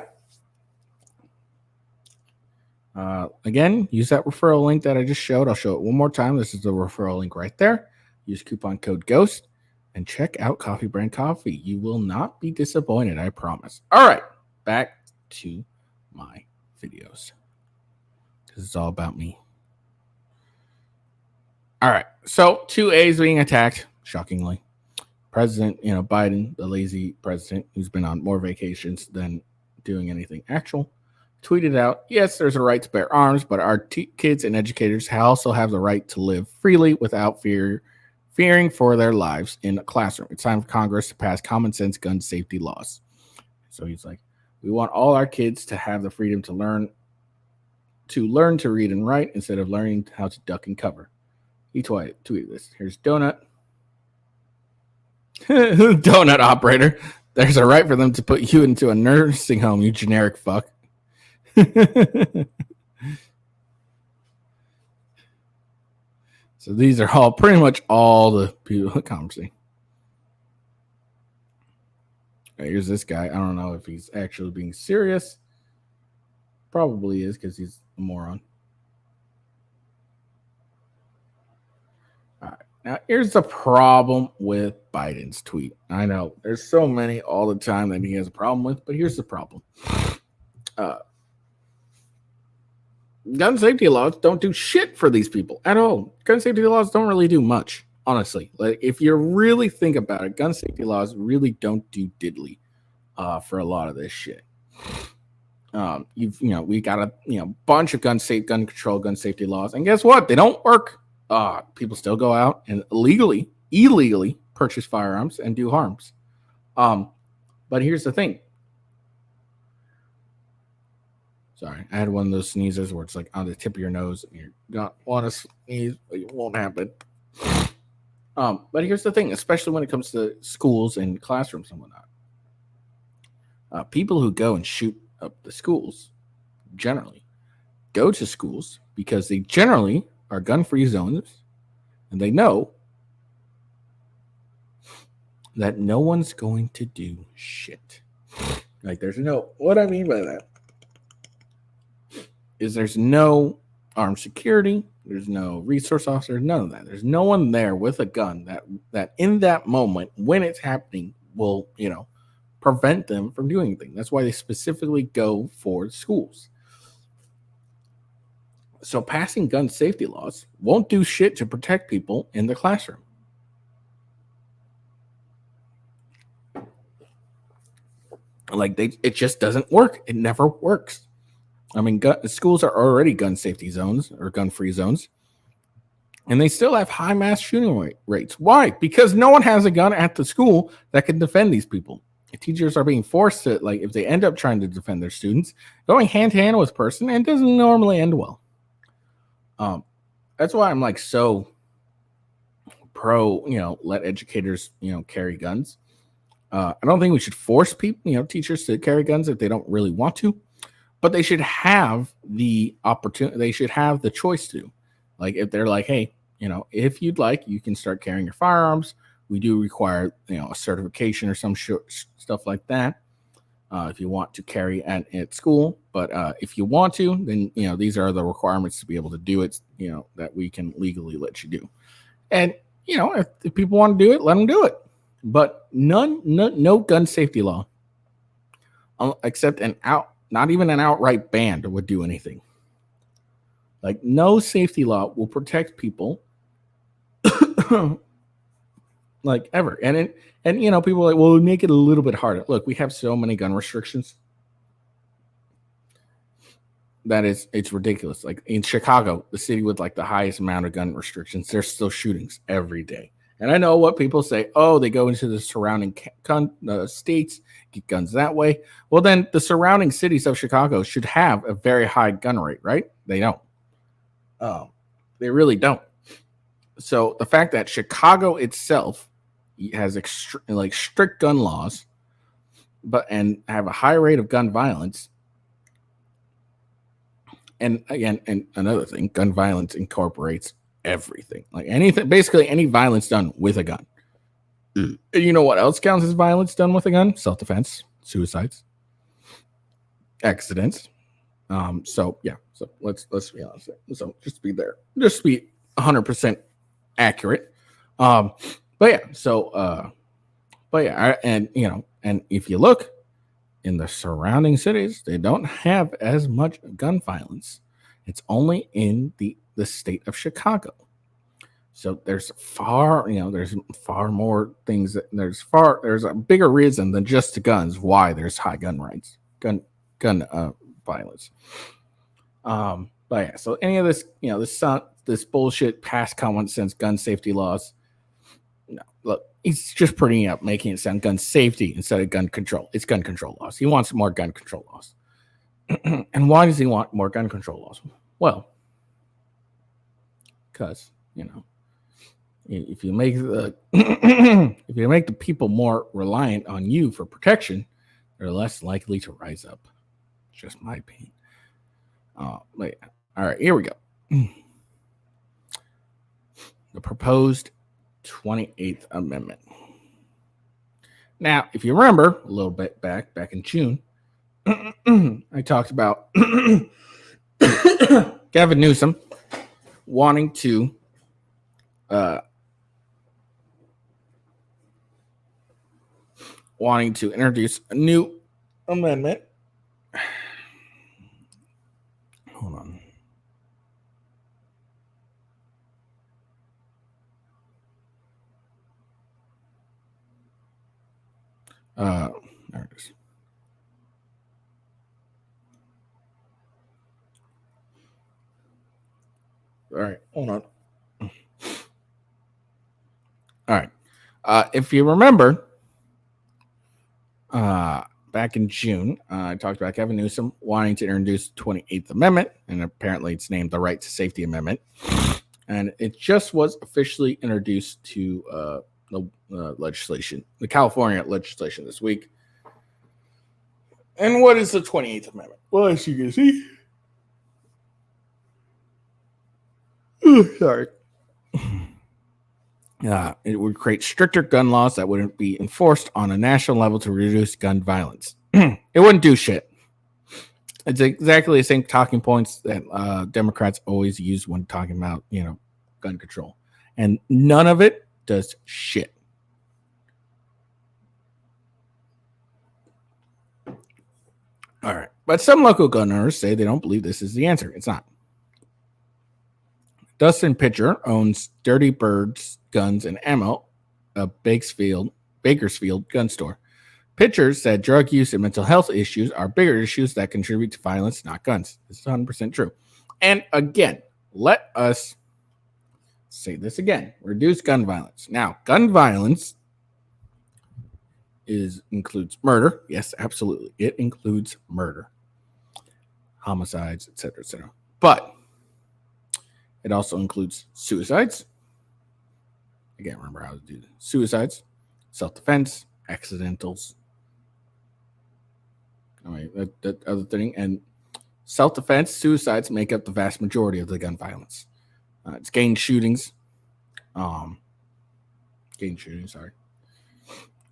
Again, use that referral link that I just showed. I'll show it one more time. This is the referral link right there. Use coupon code GHOST and check out Coffee Brand Coffee. You will not be disappointed, I promise. All right, back to my videos. This is all about me. All right, so 2A's being attacked, shockingly. President, Biden, the lazy president who's been on more vacations than doing anything actual. tweeted out, yes, there's a right to bear arms, but our kids and educators also have the right to live freely without fearing for their lives in a classroom. It's time for Congress to pass common sense gun safety laws. So he's like, we want all our kids to have the freedom to learn to read and write instead of learning how to duck and cover. He tweeted this. Here's Donut. Donut operator. There's a right for them to put you into a nursing home, you generic fuck. So these are all pretty much all the people commenting. Here's this guy. I don't know if he's actually being serious. Probably is because he's a moron. All right. Now, here's the problem with Biden's tweet. I know there's so many all the time that he has a problem with, but here's the problem. Gun safety laws don't do shit for these people at all. Gun safety laws don't really do much, honestly. Like, if you really think about it, gun safety laws really don't do diddly for a lot of this shit. We got a bunch of gun control, gun safety laws, and guess what? They don't work. People still go out and illegally purchase firearms and do harms. But here's the thing. Sorry, I had one of those sneezes where it's like on the tip of your nose and you don't want to sneeze, but it won't happen. But here's the thing, especially when it comes to schools and classrooms and whatnot. People who go and shoot up the schools generally go to schools because they generally are gun-free zones, and they know that no one's going to do shit. Like, what I mean by that is there's no armed security, there's no resource officer, none of that. There's no one there with a gun that in that moment when it's happening will, prevent them from doing anything. That's why they specifically go for schools. So passing gun safety laws won't do shit to protect people in the classroom. Like, it just doesn't work. It never works. I mean, schools are already gun safety zones or gun-free zones, and they still have high mass shooting rates. Why? Because no one has a gun at the school that can defend these people. Teachers are being forced to, like, if they end up trying to defend their students, going hand-to-hand with a person, and it doesn't normally end well. That's why I'm like so pro, let educators, carry guns. I don't think we should force people, teachers to carry guns if they don't really want to. But they should have the opportunity. They should have the choice to. Like, if they're like, hey, if you'd like, you can start carrying your firearms. We do require, a certification or some stuff like that if you want to carry at school. But if you want to, then, these are the requirements to be able to do it, that we can legally let you do. And, if people want to do it, let them do it. But no gun safety law, except not even an outright ban would do anything. Like, no safety law will protect people like ever. And people are like, well, make it a little bit harder. Look, we have so many gun restrictions that it's ridiculous. Like, in Chicago, the city with like the highest amount of gun restrictions, there's still shootings every day. And I know what people say, oh, they go into the surrounding states, get guns that way. Well, then the surrounding cities of Chicago should have a very high gun rate, right? They don't. They really don't. So the fact that Chicago itself has strict gun laws, and have a high rate of gun violence. And again, and another thing, gun violence incorporates everything, like anything, basically any violence done with a gun. You know what else counts as violence done with a gun? Self-defense, suicides, accidents. So let's be honest. So just be 100% accurate. And if you look in the surrounding cities, they don't have as much gun violence. It's only in the state of Chicago. So there's far more things there's a bigger reason than just the guns why there's high gun violence. But yeah, so any of this, this bullshit past common sense gun safety laws. No, look, he's just putting it up, making it sound gun safety instead of gun control. It's gun control laws. He wants more gun control laws. And why does he want more gun control laws? Well, because if you make the if you make the people more reliant on you for protection, they're less likely to rise up. It's just my opinion. All right, here we go. The proposed 28th Amendment. Now, if you remember a little bit back in June, I talked about Gavin Newsom wanting to introduce a new amendment. Hold on. There it is. All right, hold on. All right. If you remember, back in June, I talked about Gavin Newsom wanting to introduce the 28th Amendment, and apparently it's named the Right to Safety Amendment. And it just was officially introduced to the legislation, the California legislation this week. And what is the 28th Amendment? Well, as you can see, sorry. It would create stricter gun laws that wouldn't be enforced on a national level to reduce gun violence. It wouldn't do shit. It's exactly the same talking points that Democrats always use when talking about, gun control. And none of it does shit. All right. But some local gun owners say they don't believe this is the answer. It's not. Dustin Pitcher owns Dirty Birds Guns and Ammo, a Bakersfield gun store. Pitcher said drug use and mental health issues are bigger issues that contribute to violence, not guns. This is 100% true. And again, let us say this again. Reduce gun violence. Now, gun violence includes murder. Yes, absolutely. It includes murder, homicides, etc., etc. But it also includes suicides. Again, remember how to do suicides, self-defense, accidentals. All right, that other thing. And self-defense, suicides make up the vast majority of the gun violence. It's gang shootings. Sorry.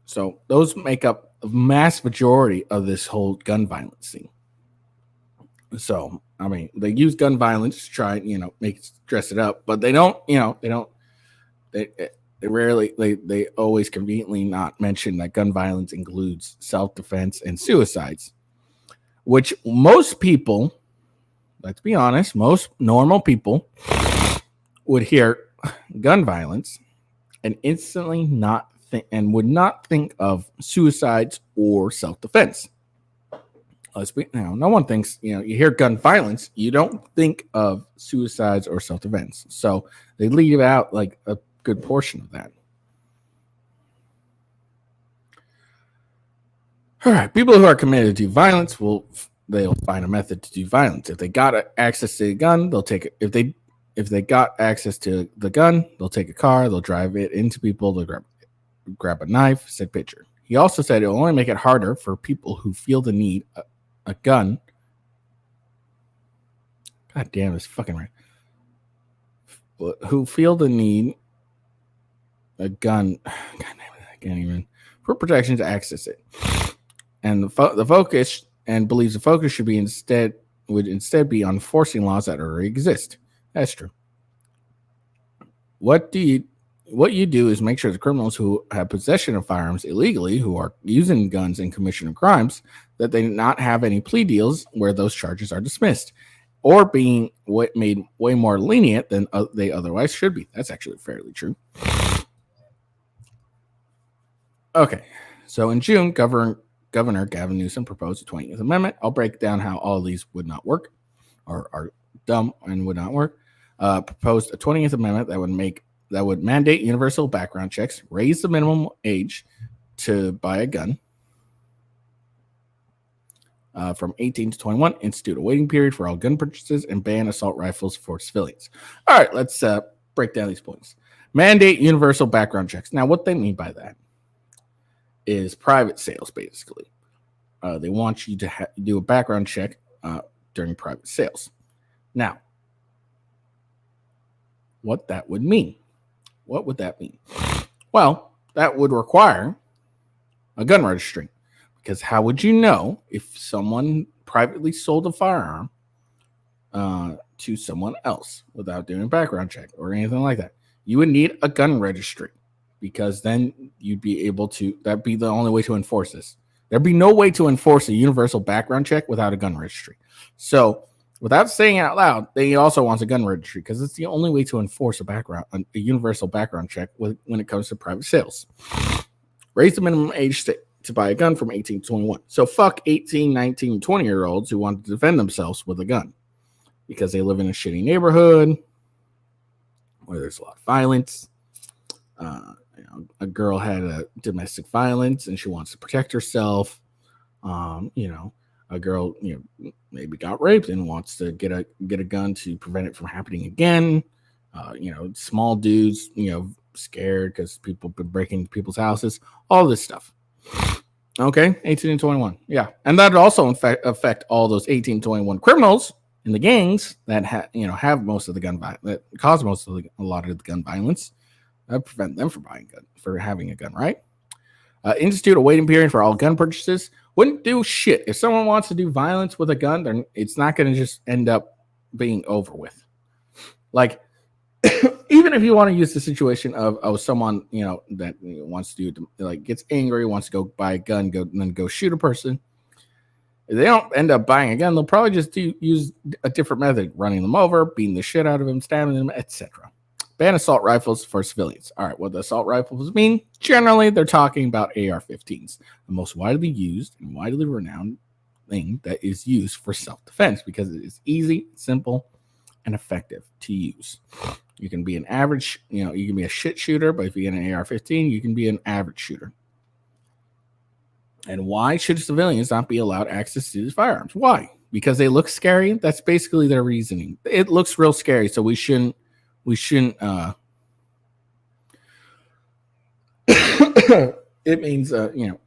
So those make up a mass majority of this whole gun violence thing. So, I mean, they use gun violence to try, dress it up, but they always conveniently not mention that gun violence includes self-defense and suicides, which most people, let's be honest, most normal people would hear gun violence and instantly would not think of suicides or self-defense. No one thinks, you hear gun violence, you don't think of suicides or self-defense. So they leave out like a good portion of that. All right, people who are committed to violence they'll find a method to do violence. If they got access to a gun, they'll take it. If they got access to the gun, they'll take a car, they'll drive it into people, they'll grab a knife, said Pitcher. He also said it will only make it harder for people who feel the need a gun. God damn, it's fucking right. Who feel the need a gun. God damn it, I can't even. For protection to access it. And the focus, and believes the focus should be would instead be on enforcing laws that already exist. That's true. What you do is make sure the criminals who have possession of firearms illegally, who are using guns in commission of crimes, that they not have any plea deals where those charges are dismissed or being made way more lenient than they otherwise should be. That's actually fairly true. Okay, so in June, Governor Governor Gavin Newsom proposed the 20th Amendment. I'll break down how all these would not work or are dumb and would not work. Proposed a 20th Amendment that would mandate universal background checks, raise the minimum age to buy a gun from 18 to 21, institute a waiting period for all gun purchases, and ban assault rifles for civilians. All right, let's break down these points. Mandate universal background checks. Now, what they mean by that is private sales, basically. They want you to do a background check during private sales. Now, what that would mean. What would that mean? Well, that would require a gun registry, because how would you know if someone privately sold a firearm to someone else without doing a background check or anything like that? You would need a gun registry, because then you'd be able to, that'd be the only way to enforce this. There'd be no way to enforce a universal background check without a gun registry. So without saying it out loud, they also want a gun registry, because it's the only way to enforce a universal background check when it comes to private sales. Raise the minimum age to buy a gun from 18 to 21. So fuck 18, 19, 20-year-olds who want to defend themselves with a gun because they live in a shitty neighborhood where there's a lot of violence. A girl had a domestic violence and she wants to protect herself. A girl, maybe got raped and wants to get a gun to prevent it from happening again. Small dudes, scared because people been breaking into people's houses. All this stuff. Okay, 18 and 21. Yeah, and that would also affect all those 18 and 21 criminals in the gangs that have most of the gun violence, that cause a lot of the gun violence. That prevent them from having a gun, right? Institute a waiting period for all gun purchases. Wouldn't do shit. If someone wants to do violence with a gun, then it's not going to just end up being over with. Like, even if you want to use the situation of someone, that wants to do, like, gets angry, wants to go buy a gun, go shoot a person. If they don't end up buying a gun, they'll probably just use a different method, running them over, beating the shit out of them, stabbing them, etc. Ban assault rifles for civilians. All right, what the assault rifles mean? Generally, they're talking about AR-15s, the most widely used and widely renowned thing that is used for self-defense, because it is easy, simple, and effective to use. You can be an average, you can be a shit shooter, but if you get an AR-15, you can be an average shooter. And why should civilians not be allowed access to these firearms? Why? Because they look scary? That's basically their reasoning. It looks real scary, so we shouldn't it means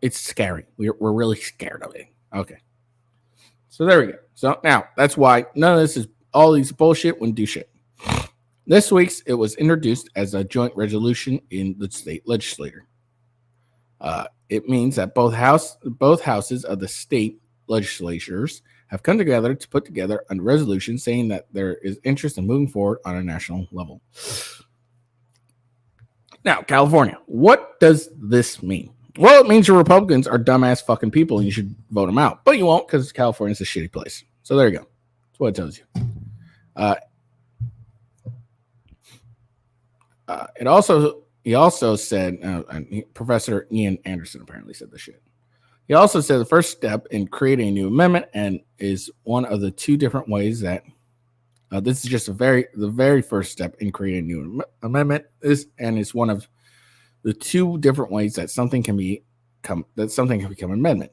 it's scary. We're really scared of it. Okay. So there we go. So now that's why none of this is, all these bullshit wouldn't do shit. This week's it was introduced as a joint resolution in the state legislature. It means that both houses of the state legislatures have come together to put together a resolution saying that there is interest in moving forward on a national level. Now, California, what does this mean? Well, it means your Republicans are dumbass fucking people and you should vote them out. But you won't, because California's a shitty place. So there you go. That's what it tells you. He also said, Professor Ian Anderson apparently said this shit. He also said the first step in creating a new amendment and is one of the two different ways that this is just the very first step in creating a new amendment is one of the two different ways that something can become an amendment.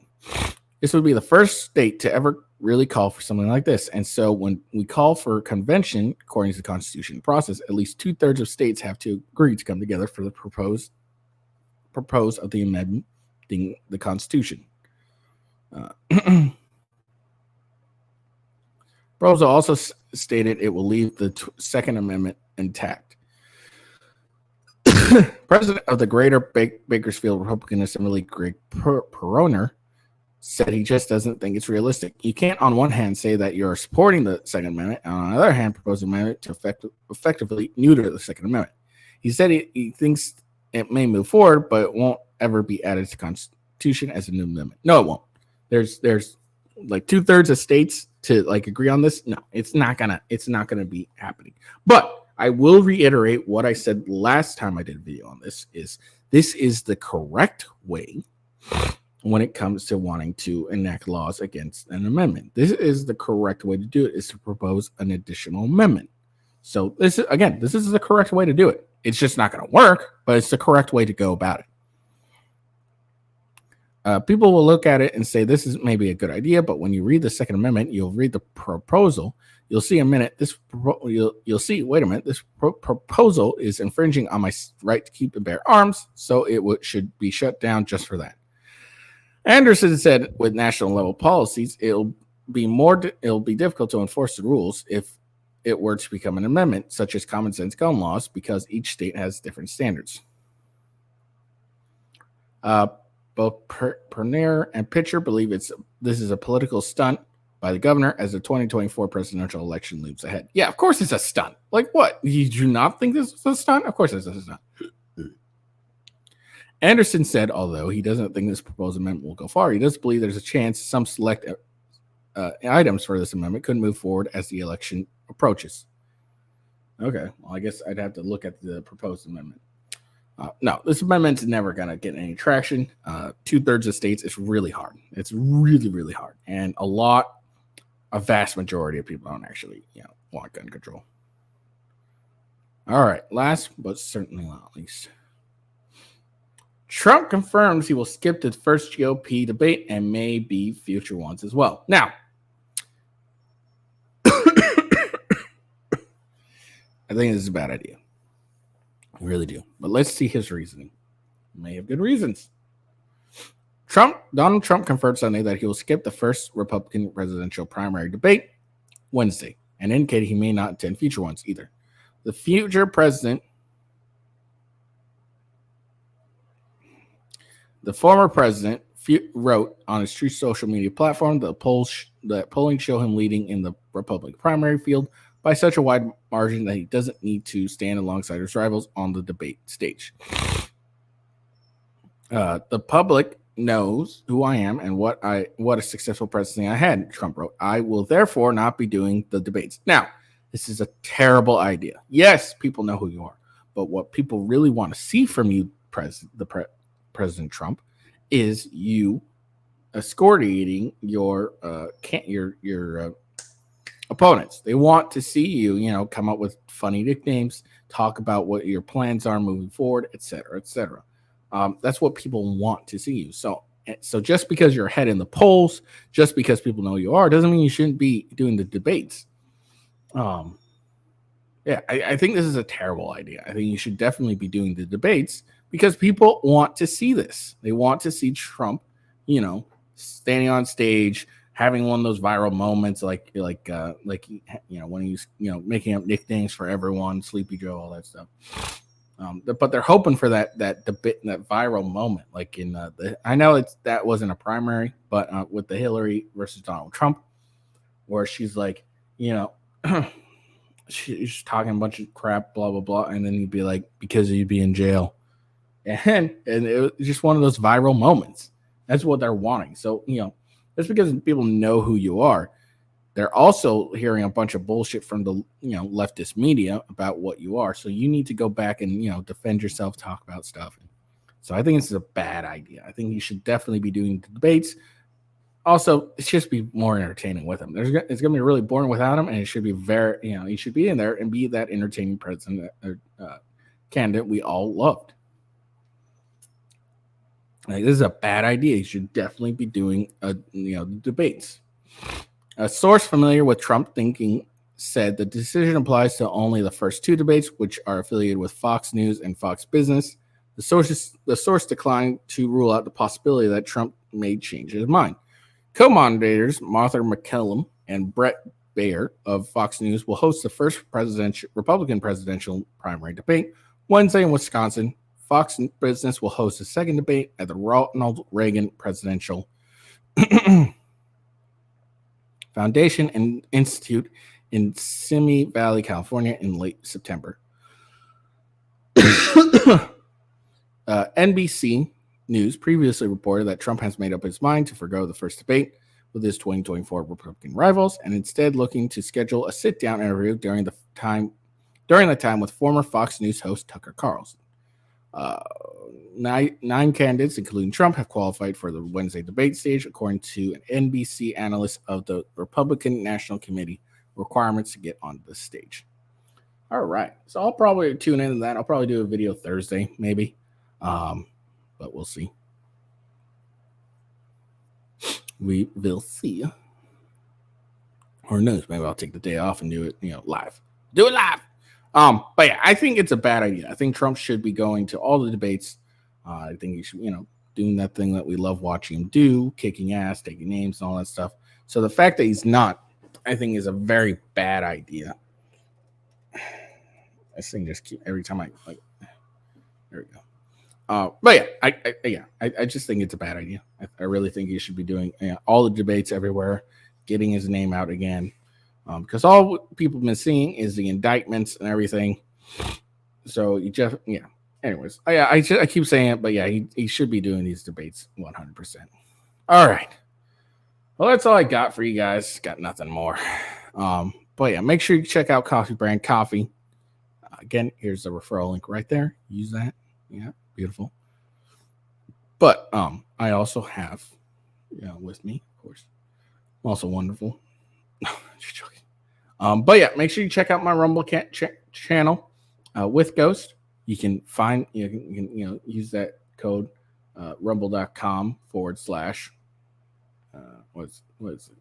This would be the first state to ever really call for something like this. And so when we call for a convention, according to the Constitution process, at least 2/3 of states have to agree to come together for the propose of the amending the Constitution. Proposal also stated it will leave the Second Amendment intact. President of the Greater Bakersfield Republican Assembly, Greg Peroner, said he just doesn't think it's realistic. You can't, on one hand, say that you're supporting the Second Amendment, and on the other hand, propose an amendment to effectively neuter the Second Amendment. He said he thinks it may move forward, but it won't ever be added to the Constitution as a new amendment. No, it won't. There's like 2/3 of states to like agree on this. No, it's not gonna be happening. But I will reiterate what I said last time I did a video on this is the correct way when it comes to wanting to enact laws against an amendment. This is the correct way to do it, is to propose an additional amendment. So this is the correct way to do it. It's just not going to work, but it's the correct way to go about it. People will look at it and say this is maybe a good idea, but when you read the Second Amendment, you'll read the proposal. You'll see you'll see. Wait a minute. This proposal is infringing on my right to keep and bear arms, so it should be shut down just for that. Anderson said, with national level policies, it'll be difficult to enforce the rules if it were to become an amendment, such as common sense gun laws, because each state has different standards. Both Pernier and Pitcher believe this is a political stunt by the governor as the 2024 presidential election looms ahead. Yeah, of course it's a stunt. Like what? You do not think this is a stunt? Of course it's a stunt. Anderson said, although he doesn't think this proposed amendment will go far, he does believe there's a chance some select items for this amendment could move forward as the election approaches. Okay, well, I guess I'd have to look at the proposed amendment. No, this amendment's never going to get any traction. 2/3 of states, it's really hard. It's really, really hard. And a vast majority of people don't actually, want gun control. All right, last but certainly not least. Trump confirms he will skip the first GOP debate and may be future ones as well. Now, I think this is a bad idea. I really do. But let's see his reasoning. He may have good reasons. Donald Trump confirmed Sunday that he will skip the first Republican presidential primary debate Wednesday and indicated he may not attend future ones either. The future president, the former president, wrote on his Truth social media platform that polling show him leading in the Republican primary field by such a wide margin that he doesn't need to stand alongside his rivals on the debate stage. The public knows who I am and what a successful presidency I had, Trump wrote. I will therefore not be doing the debates. Now, this is a terrible idea. Yes, people know who you are, but what people really want to see from you, President Trump, is you escorting your opponents. They want to see you, come up with funny nicknames, talk about what your plans are moving forward, et cetera, et cetera. That's what people want to see you. So just because you're ahead in the polls, just because people know you are, doesn't mean you shouldn't be doing the debates. I think this is a terrible idea. I think you should definitely be doing the debates because people want to see this. They want to see Trump, standing on stage, having one of those viral moments like when he's making up nicknames for everyone, Sleepy Joe, all that stuff. But they're hoping for that debate, that viral moment, like in I know that wasn't a primary, but with the Hillary versus Donald Trump, where she's like, she's talking a bunch of crap, blah blah blah, and then you'd be like, because you'd be in jail, and it was just one of those viral moments. That's what they're wanting. So that's because people know who you are. They're also hearing a bunch of bullshit from the leftist media about what you are. So you need to go back and defend yourself, talk about stuff. So I think this is a bad idea. I think you should definitely be doing the debates. Also, it should be more entertaining with him. It's going to be really boring without him, and it should be very he should be in there and be that entertaining president candidate we all loved. Like, this is a bad idea. You should definitely be doing the debates. A source familiar with Trump thinking said the decision applies to only the first two debates, which are affiliated with Fox News and Fox Business. The source declined to rule out the possibility that Trump may change his mind. Co-moderators Martha McCallum and Brett Baer of Fox News will host the first Republican presidential primary debate Wednesday in Wisconsin. Fox Business will host a second debate at the Ronald Reagan Presidential Foundation and Institute in Simi Valley, California in late September. NBC News previously reported that Trump has made up his mind to forgo the first debate with his 2024 Republican rivals and instead looking to schedule a sit-down interview during the time with former Fox News host Tucker Carlson. Nine candidates, including Trump, have qualified for the Wednesday debate stage, according to an NBC analyst of the Republican National Committee requirements to get on the stage. All right. So I'll probably tune into that. I'll probably do a video Thursday, maybe. But we'll see. We will see. Or knows, maybe I'll take the day off and do it, live. Do it live. But yeah, I think it's a bad idea. I think Trump should be going to all the debates. I think he should, doing that thing that we love watching him do, kicking ass, taking names, and all that stuff. So the fact that he's not, I think, is a very bad idea. This thing just keep every time there we go. But yeah, I just think it's a bad idea. I really think he should be doing all the debates everywhere, getting his name out again, because all people have been seeing is the indictments and everything. So you just Anyways, I keep saying it, but yeah, he should be doing these debates 100%. All right. Well, that's all I got for you guys. Got nothing more. But yeah, make sure you check out Coffee Brand Coffee. Again, here's the referral link right there. Use that. Yeah, beautiful. But I also have, with me, of course, also wonderful. Just joking. But yeah, make sure you check out my Rumble channel with Ghost. You can find you can use that code rumble.com / what is it?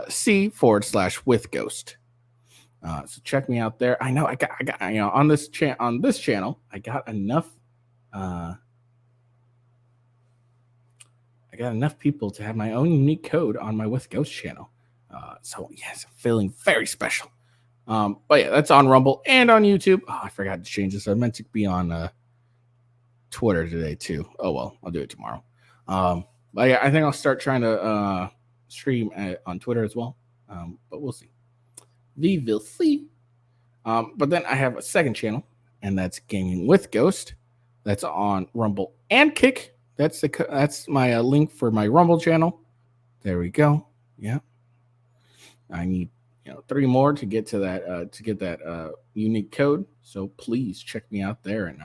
/C / with Ghost. So check me out there. I know I got on this channel I got enough people to have my own unique code on my With Ghost channel. So yes, I'm feeling very special. But yeah, that's on Rumble and on YouTube. Oh, I forgot to change this. I meant to be on Twitter today too. Oh well, I'll do it tomorrow. But yeah, I think I'll start trying to stream on Twitter as well. But we'll see. We will see. But then I have a second channel, and that's Gaming with Ghost. That's on Rumble and Kick. That's my link for my Rumble channel. There we go. Yeah. I need 3 more to get to that to get that unique code. So please check me out there and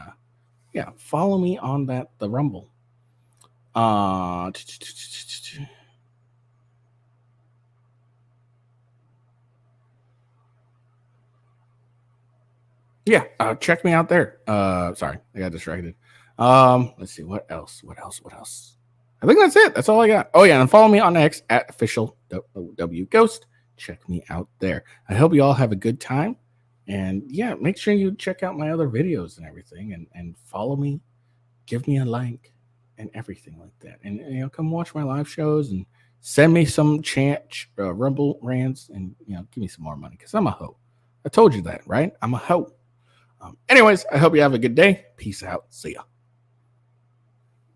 follow me on the Rumble. Check me out there. Sorry, I got distracted. Let's see what else. I think that's it. That's all I got. Oh yeah, and follow me on X at official WGhost. Check me out there. I hope you all have a good time. And yeah, make sure you check out my other videos and everything and follow me, give me a like and everything like that. And come watch my live shows and send me some Rumble rants and give me some more money because I'm a hoe. I told you that, right? I'm a hoe. Anyways, I hope you have a good day. Peace out. See ya.